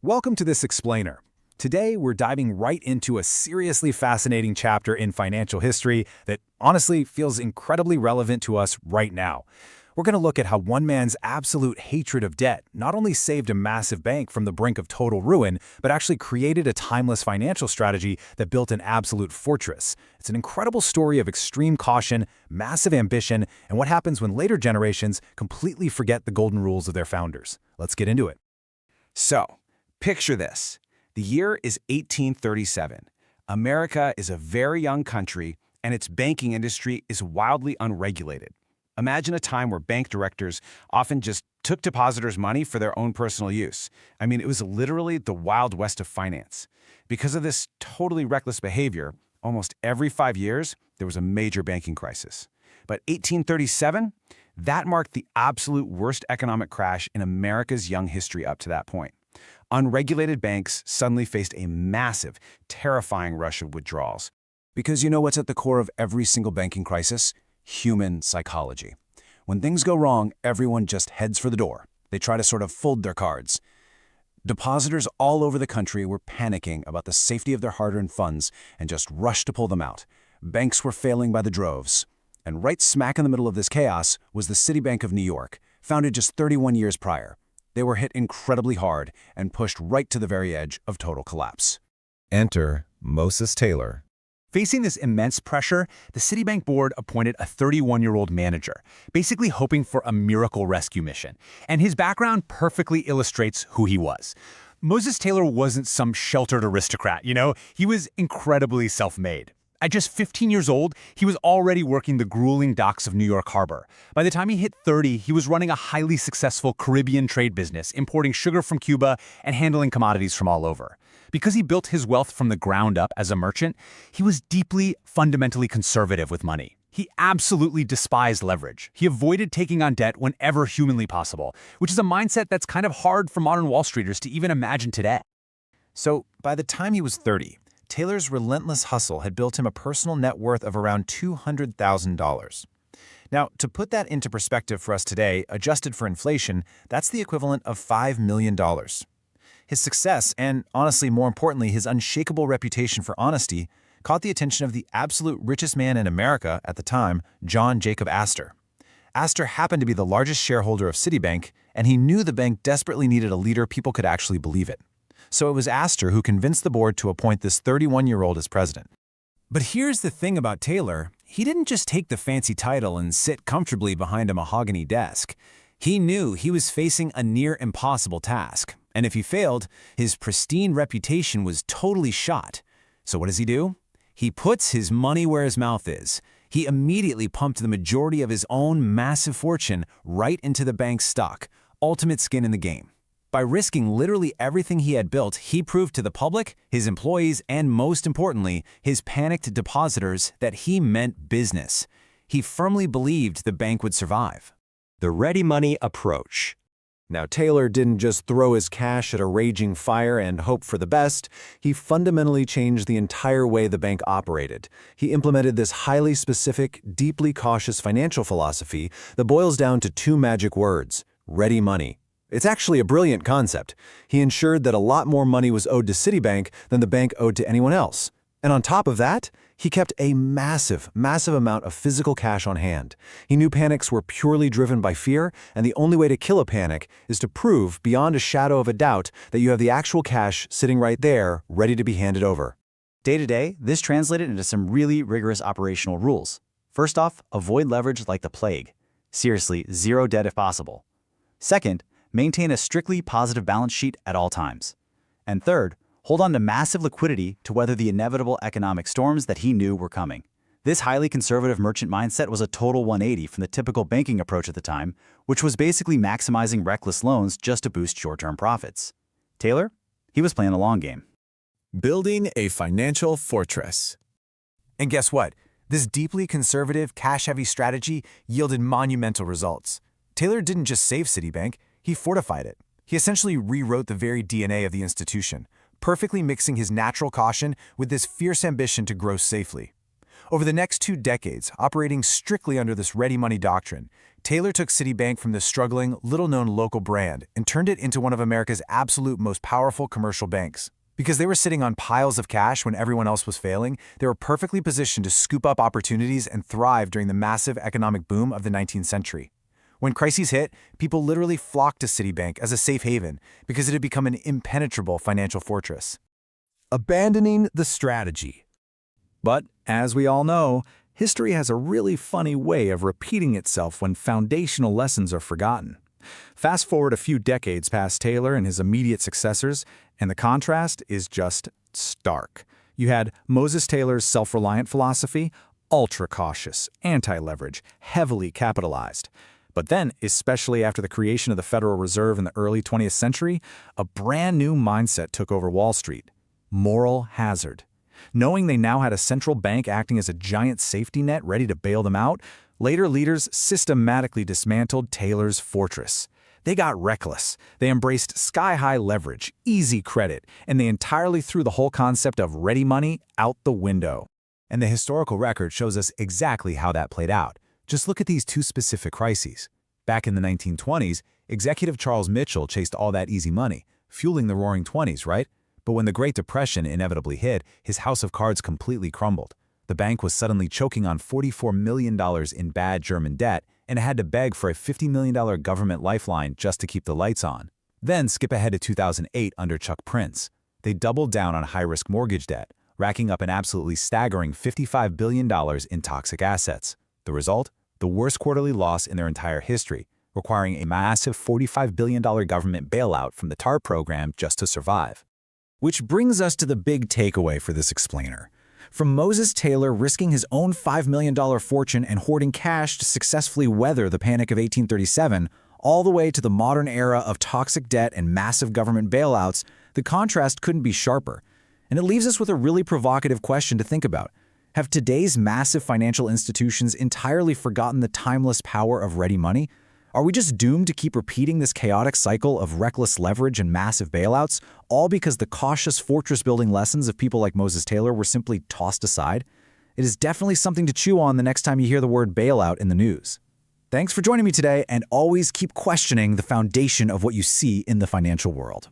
Welcome to this explainer. Today, we're diving right into a seriously fascinating chapter in financial history that honestly feels incredibly relevant to us right now. We're going to look at how one man's absolute hatred of debt not only saved a massive bank from the brink of total ruin, but actually created a timeless financial strategy that built an absolute fortress. It's an incredible story of extreme caution, massive ambition, and what happens when later generations completely forget the golden rules of their founders. Let's get into it. So, picture this. The year is 1837. America is a very young country, and its banking industry is wildly unregulated. Imagine a time where bank directors often just took depositors' money for their own personal use. I mean, it was literally the Wild West of finance. Because of this totally reckless behavior, almost every 5 years, there was a major banking crisis. But 1837, that marked the absolute worst economic crash in America's young history up to that point. Unregulated banks suddenly faced a massive, terrifying rush of withdrawals. Because you know what's at the core of every single banking crisis? Human psychology. When things go wrong, everyone just heads for the door. They try to sort of fold their cards. Depositors all over the country were panicking about the safety of their hard-earned funds and just rushed to pull them out. Banks were failing by the droves. And right smack in the middle of this chaos was the Citibank of New York, founded just 31 years prior. They were hit incredibly hard and pushed right to the very edge of total collapse. Enter Moses Taylor. Facing this immense pressure, the Citibank board appointed a 31-year-old manager, basically hoping for a miracle rescue mission. And his background perfectly illustrates who he was. Moses Taylor wasn't some sheltered aristocrat, he was incredibly self-made. At just 15 years old, he was already working the grueling docks of New York Harbor. By the time he hit 30, he was running a highly successful Caribbean trade business, importing sugar from Cuba and handling commodities from all over. Because he built his wealth from the ground up as a merchant, he was deeply, fundamentally conservative with money. He absolutely despised leverage. He avoided taking on debt whenever humanly possible, which is a mindset that's kind of hard for modern Wall Streeters to even imagine today. So, by the time he was 30, Taylor's relentless hustle had built him a personal net worth of around $200,000. Now, to put that into perspective for us today, adjusted for inflation, that's the equivalent of $5 million. His success, and honestly, more importantly, his unshakable reputation for honesty, caught the attention of the absolute richest man in America at the time, John Jacob Astor. Astor happened to be the largest shareholder of Citibank, and he knew the bank desperately needed a leader people could actually believe it. So it was Astor who convinced the board to appoint this 31-year-old as president. But here's the thing about Taylor. He didn't just take the fancy title and sit comfortably behind a mahogany desk. He knew he was facing a near impossible task. And if he failed, his pristine reputation was totally shot. So what does he do? He puts his money where his mouth is. He immediately pumped the majority of his own massive fortune right into the bank's stock, ultimate skin in the game. By risking literally everything he had built, he proved to the public, his employees, and most importantly, his panicked depositors that he meant business. He firmly believed the bank would survive. The ready money approach. Now, Taylor didn't just throw his cash at a raging fire and hope for the best. He fundamentally changed the entire way the bank operated. He implemented this highly specific, deeply cautious financial philosophy that boils down to two magic words: ready money. It's actually a brilliant concept. He ensured that a lot more money was owed to Citibank than the bank owed to anyone else. And on top of that, he kept a massive amount of physical cash on hand. He knew panics were purely driven by fear, and the only way to kill a panic is to prove beyond a shadow of a doubt that you have the actual cash sitting right there, ready to be handed over. Day to day, this translated into some really rigorous operational rules. First off, avoid leverage like the plague. Seriously, zero debt if possible. Second, maintain a strictly positive balance sheet at all times. And third, hold on to massive liquidity to weather the inevitable economic storms that he knew were coming. This highly conservative merchant mindset was a total 180 from the typical banking approach at the time, which was basically maximizing reckless loans just to boost short-term profits. Taylor? He was playing the long game. Building a financial fortress. And guess what? This deeply conservative, cash-heavy strategy yielded monumental results. Taylor didn't just save Citibank, he fortified it. He essentially rewrote the very DNA of the institution, perfectly mixing his natural caution with this fierce ambition to grow safely. Over the next 2 decades, operating strictly under this ready money doctrine, Taylor took Citibank from this struggling, little-known local brand and turned it into one of America's absolute most powerful commercial banks. Because they were sitting on piles of cash when everyone else was failing, they were perfectly positioned to scoop up opportunities and thrive during the massive economic boom of the 19th century. When crises hit, people literally flocked to Citibank as a safe haven because it had become an impenetrable financial fortress. Abandoning the strategy. But, as we all know, history has a really funny way of repeating itself when foundational lessons are forgotten. Fast forward a few decades past Taylor and his immediate successors, and the contrast is just stark. You had Moses Taylor's self-reliant philosophy, ultra-cautious, anti-leverage, heavily capitalized. But then, especially after the creation of the Federal Reserve in the early 20th century, a brand new mindset took over Wall Street: moral hazard. Knowing they now had a central bank acting as a giant safety net ready to bail them out, later leaders systematically dismantled Taylor's fortress. They got reckless. They embraced sky-high leverage, easy credit, and they entirely threw the whole concept of ready money out the window. And the historical record shows us exactly how that played out. Just look at these 2 specific crises. Back in the 1920s, Executive Charles Mitchell chased all that easy money, fueling the Roaring '20s, right? But when the Great Depression inevitably hit, his house of cards completely crumbled. The bank was suddenly choking on $44 million in bad German debt, and it had to beg for a $50 million government lifeline just to keep the lights on. Then skip ahead to 2008 under Chuck Prince. They doubled down on high-risk mortgage debt, racking up an absolutely staggering $55 billion in toxic assets. The result? The worst quarterly loss in their entire history, requiring a massive $45 billion government bailout from the TARP program just to survive. Which brings us to the big takeaway for this explainer. From Moses Taylor risking his own $5 million fortune and hoarding cash to successfully weather the Panic of 1837, all the way to the modern era of toxic debt and massive government bailouts, the contrast couldn't be sharper. And it leaves us with a really provocative question to think about. Have today's massive financial institutions entirely forgotten the timeless power of ready money? Are we just doomed to keep repeating this chaotic cycle of reckless leverage and massive bailouts, all because the cautious fortress-building lessons of people like Moses Taylor were simply tossed aside? It is definitely something to chew on the next time you hear the word bailout in the news. Thanks for joining me today, and always keep questioning the foundation of what you see in the financial world.